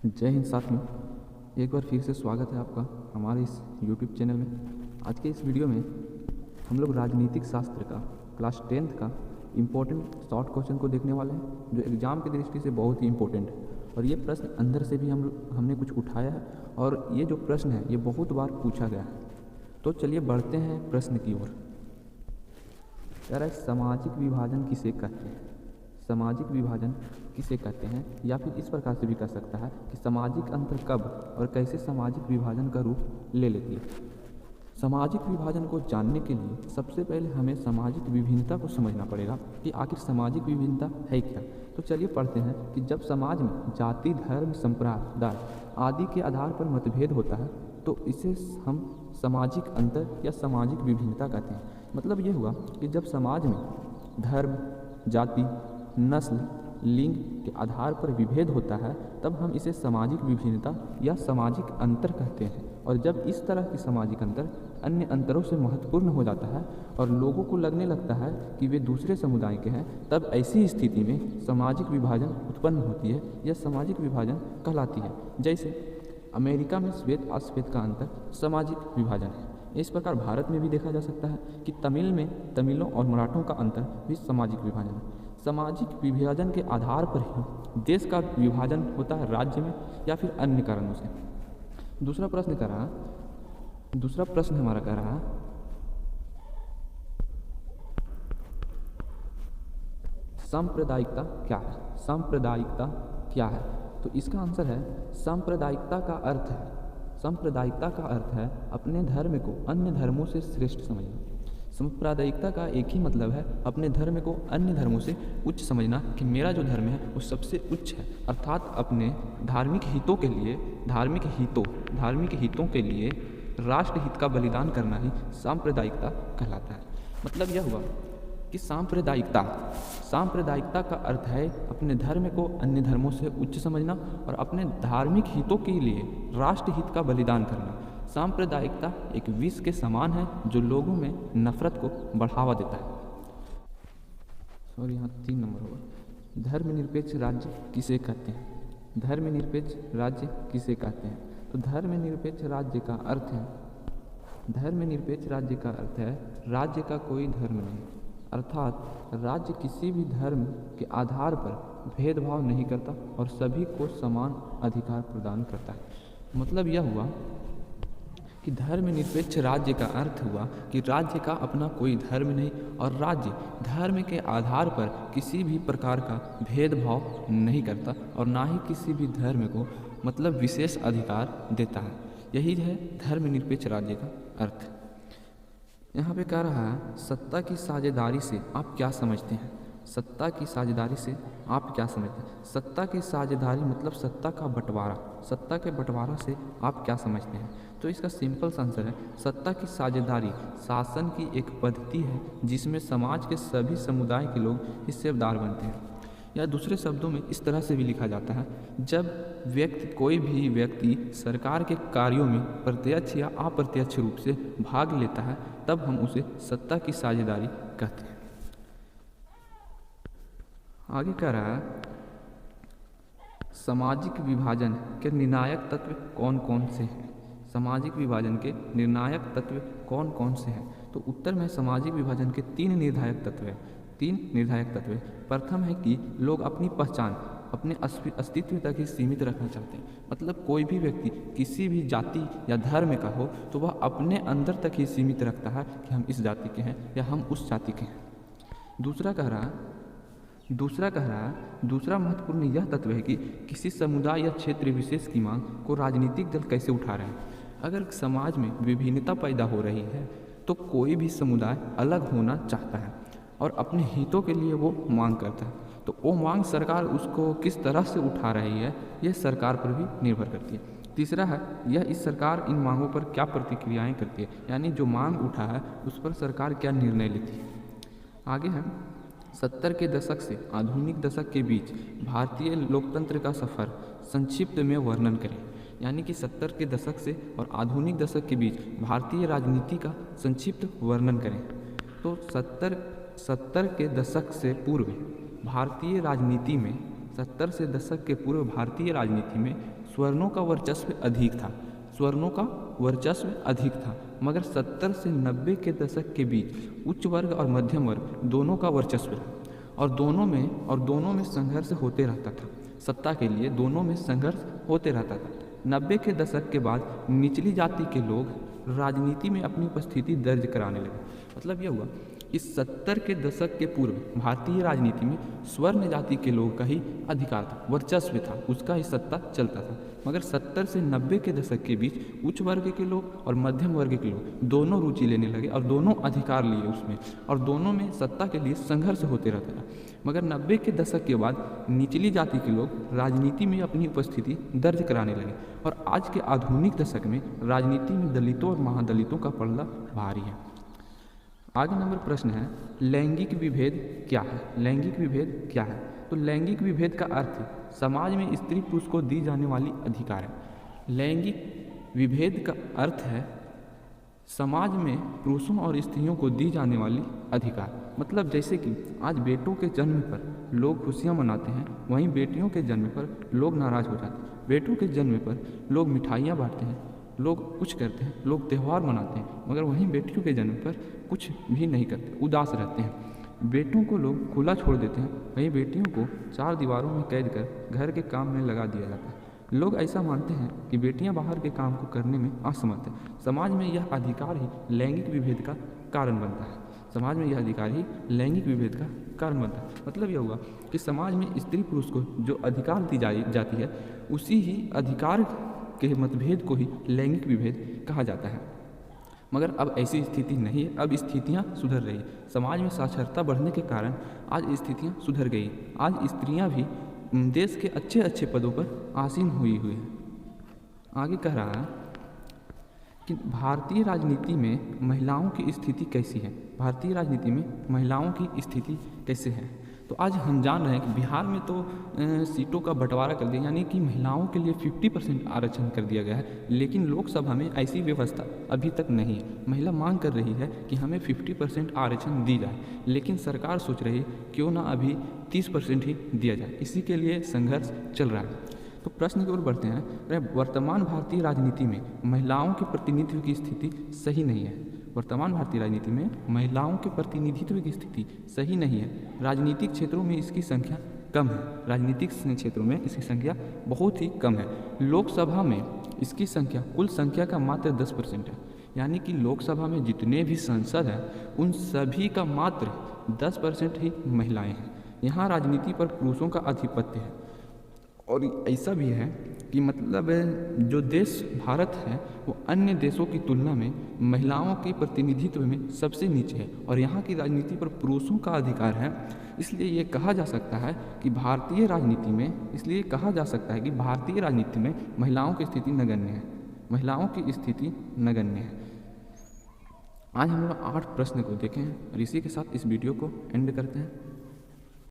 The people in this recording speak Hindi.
जय हिंद साथियों, एक बार फिर से स्वागत है आपका हमारे इस YouTube चैनल में। आज के इस वीडियो में हम लोग राजनीतिक शास्त्र का क्लास 10th का इम्पोर्टेंट शॉर्ट क्वेश्चन को देखने वाले हैं, जो एग्ज़ाम की दृष्टि से बहुत ही इम्पोर्टेंट है। और ये प्रश्न अंदर से भी हमने कुछ उठाया है और ये जो प्रश्न है ये बहुत बार पूछा गया है। तो चलिए बढ़ते हैं प्रश्न की ओर। कह रहा है सामाजिक विभाजन किसे कहते हैं? सामाजिक विभाजन किसे कहते हैं, या फिर इस प्रकार से भी कह सकता है कि सामाजिक अंतर कब और कैसे सामाजिक विभाजन का रूप ले लेती है। सामाजिक विभाजन को जानने के लिए सबसे पहले हमें सामाजिक विभिन्नता को समझना पड़ेगा कि आखिर सामाजिक विभिन्नता है क्या। तो चलिए पढ़ते हैं कि जब समाज में जाति, धर्म, संप्रदाय आदि के आधार पर मतभेद होता है तो इसे हम सामाजिक अंतर या सामाजिक विभिन्नता कहते हैं। मतलब ये हुआ कि जब समाज में धर्म, जाति, नस्ल, लिंग के आधार पर विभेद होता है तब हम इसे सामाजिक विभिन्नता या सामाजिक अंतर कहते हैं। और जब इस तरह की सामाजिक अंतर अन्य अंतरों से महत्वपूर्ण हो जाता है और लोगों को लगने लगता है कि वे दूसरे समुदाय के हैं, तब ऐसी स्थिति में सामाजिक विभाजन उत्पन्न होती है या सामाजिक विभाजन कहलाती है। जैसे अमेरिका में श्वेत अश्वेत का अंतर सामाजिक विभाजन है। इस प्रकार भारत में भी देखा जा सकता है कि तमिल में तमिलों और मराठों का अंतर भी सामाजिक विभाजन है। सामाजिक विभाजन के आधार पर ही देश का विभाजन होता है, राज्य में या फिर अन्य कारणों से। दूसरा प्रश्न हमारा कह रहा है सांप्रदायिकता क्या है? सांप्रदायिकता क्या है? तो इसका आंसर है सांप्रदायिकता का अर्थ है अपने धर्म को अन्य धर्मों से श्रेष्ठ समझना। सांप्रदायिकता का एक ही मतलब है अपने धर्म को अन्य धर्मों से उच्च समझना, कि मेरा जो धर्म है वो सबसे उच्च है। अर्थात अपने धार्मिक हितों के लिए राष्ट्र हित का बलिदान करना ही सांप्रदायिकता कहलाता है। मतलब यह हुआ कि सांप्रदायिकता का अर्थ है अपने धर्म को अन्य धर्मों से उच्च समझना और अपने धार्मिक हितों के लिए राष्ट्र हित का बलिदान करना। सांप्रदायिकता एक विष के समान है जो लोगों में नफरत को बढ़ावा देता है। यहाँ 3 नंबर होगा। धर्मनिरपेक्ष राज्य किसे कहते हैं? धर्मनिरपेक्ष राज्य किसे कहते हैं? तो धर्मनिरपेक्ष राज्य का अर्थ है राज्य का कोई धर्म नहीं, अर्थात राज्य किसी भी धर्म के आधार पर भेदभाव नहीं करता और सभी को समान अधिकार प्रदान करता है। मतलब यह हुआ कि धर्मनिरपेक्ष राज्य का अर्थ हुआ कि राज्य का अपना कोई धर्म नहीं और राज्य धर्म के आधार पर किसी भी प्रकार का भेदभाव नहीं करता और ना ही किसी भी धर्म को मतलब विशेष अधिकार देता है। यही है धर्मनिरपेक्ष राज्य का अर्थ। यहाँ पे कह रहा है सत्ता की साझेदारी से आप क्या समझते हैं? सत्ता की साझेदारी से आप क्या समझते हैं? सत्ता की साझेदारी मतलब सत्ता का बंटवारा। सत्ता के बंटवारा से आप क्या समझते हैं? तो इसका सिंपल आंसर है सत्ता की साझेदारी शासन की एक पद्धति है जिसमें समाज के सभी समुदाय के लोग हिस्सेदार बनते हैं। या दूसरे शब्दों में इस तरह से भी लिखा जाता है, जब कोई भी व्यक्ति सरकार के कार्यों में प्रत्यक्ष या अप्रत्यक्ष रूप से भाग लेता है तब हम उसे सत्ता की साझेदारी कहते हैं। आगे कह रहा है सामाजिक विभाजन के निर्णायक तत्व कौन कौन से हैं? सामाजिक विभाजन के निर्णायक तत्व कौन कौन से हैं? तो उत्तर में सामाजिक विभाजन के 3 निर्णायक तत्व हैं। प्रथम है कि लोग अपनी पहचान अपने अस्तित्व तक ही सीमित रखना चाहते हैं। मतलब कोई भी व्यक्ति किसी भी जाति या धर्म का हो तो वह अपने अंदर तक ही सीमित रखता है कि हम इस जाति के हैं या हम उस जाति के हैं। दूसरा महत्वपूर्ण यह तत्व है कि किसी समुदाय या क्षेत्र विशेष की मांग को राजनीतिक दल कैसे उठा रहे हैं। अगर समाज में विभिन्नता पैदा हो रही है तो कोई भी समुदाय अलग होना चाहता है और अपने हितों के लिए वो मांग करता है, तो वो मांग सरकार उसको किस तरह से उठा रही है यह सरकार पर भी निर्भर करती है। तीसरा है इस सरकार इन मांगों पर क्या प्रतिक्रियाएं करती है, यानी जो मांग उठा है उस पर सरकार क्या निर्णय लेती है। आगे है 70 के दशक से आधुनिक दशक के बीच भारतीय लोकतंत्र का सफ़र संक्षिप्त में वर्णन करें। यानी कि 70 के दशक से और आधुनिक दशक के बीच भारतीय राजनीति का संक्षिप्त वर्णन करें। तो 70 के दशक से पूर्व भारतीय राजनीति में 70 से दशक के पूर्व भारतीय राजनीति में स्वर्णों का वर्चस्व अधिक था, स्वर्णों का वर्चस्व अधिक था, मगर 70 से 90 के दशक के बीच उच्च वर्ग और मध्यम वर्ग दोनों का वर्चस्व रहा और दोनों में संघर्ष होते रहता था। सत्ता के लिए दोनों में संघर्ष होते रहता था। 90 के दशक के बाद निचली जाति के लोग राजनीति में अपनी उपस्थिति दर्ज कराने लगे। मतलब यह हुआ कि 70 के दशक के पूर्व भारतीय राजनीति में स्वर्ण जाति के लोग का ही अधिकार था, वर्चस्व था, उसका ही सत्ता चलता था। मगर 70 से 90 के दशक के बीच उच्च वर्ग के लोग और मध्यम वर्ग के लोग दोनों रुचि लेने लगे और दोनों अधिकार लिए उसमें, और दोनों में सत्ता के लिए संघर्ष होते रहता था। मगर 90 के दशक के बाद निचली जाति के लोग राजनीति में अपनी उपस्थिति दर्ज कराने लगे और आज के आधुनिक दशक में राजनीति में दलितों और महादलितों का पलड़ा भारी है। आगे नंबर प्रश्न है, लैंगिक विभेद क्या है? लैंगिक विभेद क्या है? तो लैंगिक विभेद का अर्थ समाज में स्त्री पुरुष को दी जाने वाली अधिकार है। लैंगिक विभेद का अर्थ है समाज में पुरुषों और स्त्रियों को दी जाने वाली अधिकार। मतलब जैसे कि आज बेटों के जन्म पर लोग खुशियाँ मनाते हैं, वहीं बेटियों के जन्म पर लोग नाराज़ हो जाते हैं। बेटों के जन्म पर लोग मिठाइयाँ बांटते हैं, लोग कुछ करते हैं, लोग त्यौहार मनाते हैं, मगर वहीं बेटियों के जन्म पर कुछ भी नहीं करते, उदास रहते हैं। बेटों को लोग खुला छोड़ देते हैं, वहीं बेटियों को 4 दीवारों में कैद कर घर के काम में लगा दिया जाता है। लोग ऐसा मानते हैं कि बेटियां बाहर के काम को करने में असमर्थ हैं। समाज में यह अधिकार ही लैंगिक विभेद का कारण बनता है। समाज में यह अधिकार ही लैंगिक विभेद का कारण बनता है। मतलब यह हुआ कि समाज में स्त्री पुरुष को जो अधिकार दी जाती है, उसी ही अधिकार के मतभेद को ही लैंगिक विभेद कहा जाता है। मगर अब ऐसी स्थिति नहीं है, अब स्थितियाँ सुधर रही है। समाज में साक्षरता बढ़ने के कारण आज स्थितियाँ सुधर गई। आज स्त्रियाँ भी देश के अच्छे अच्छे पदों पर आसीन हुई है। आगे कह रहा है कि भारतीय राजनीति में महिलाओं की स्थिति कैसी है? भारतीय राजनीति में महिलाओं की स्थिति कैसे है? तो आज हम जान रहे हैं कि बिहार में तो सीटों का बंटवारा कर दिया, यानी कि महिलाओं के लिए 50% आरक्षण कर दिया गया है, लेकिन लोकसभा में ऐसी व्यवस्था अभी तक नहीं है। महिला मांग कर रही है कि हमें 50% आरक्षण दी जाए, लेकिन सरकार सोच रही है क्यों ना अभी 30% ही दिया जाए। इसी के लिए संघर्ष चल रहा है। तो प्रश्न की ओर बढ़ते हैं। वर्तमान भारतीय राजनीति में महिलाओं के प्रतिनिधित्व की स्थिति सही नहीं है। वर्तमान भारतीय राजनीति में महिलाओं के प्रतिनिधित्व की स्थिति सही नहीं है। राजनीतिक क्षेत्रों में इसकी संख्या कम है। राजनीतिक क्षेत्रों में इसकी संख्या बहुत ही कम है। लोकसभा में इसकी संख्या कुल संख्या का मात्र 10% है। यानी कि लोकसभा में जितने भी सांसद हैं उन सभी का मात्र 10% ही महिलाएं हैं। यहाँ राजनीति पर पुरुषों का आधिपत्य है। और ऐसा भी है कि मतलब जो देश भारत है वो अन्य देशों की तुलना में महिलाओं के प्रतिनिधित्व में सबसे नीचे है और यहाँ की राजनीति पर पुरुषों का अधिकार है। इसलिए ये कहा जा सकता है कि भारतीय राजनीति में महिलाओं की स्थिति नगण्य है। महिलाओं की स्थिति नगण्य है। आज हम लोग 8 प्रश्न को देखें और इसी के साथ इस वीडियो को एंड करते हैं।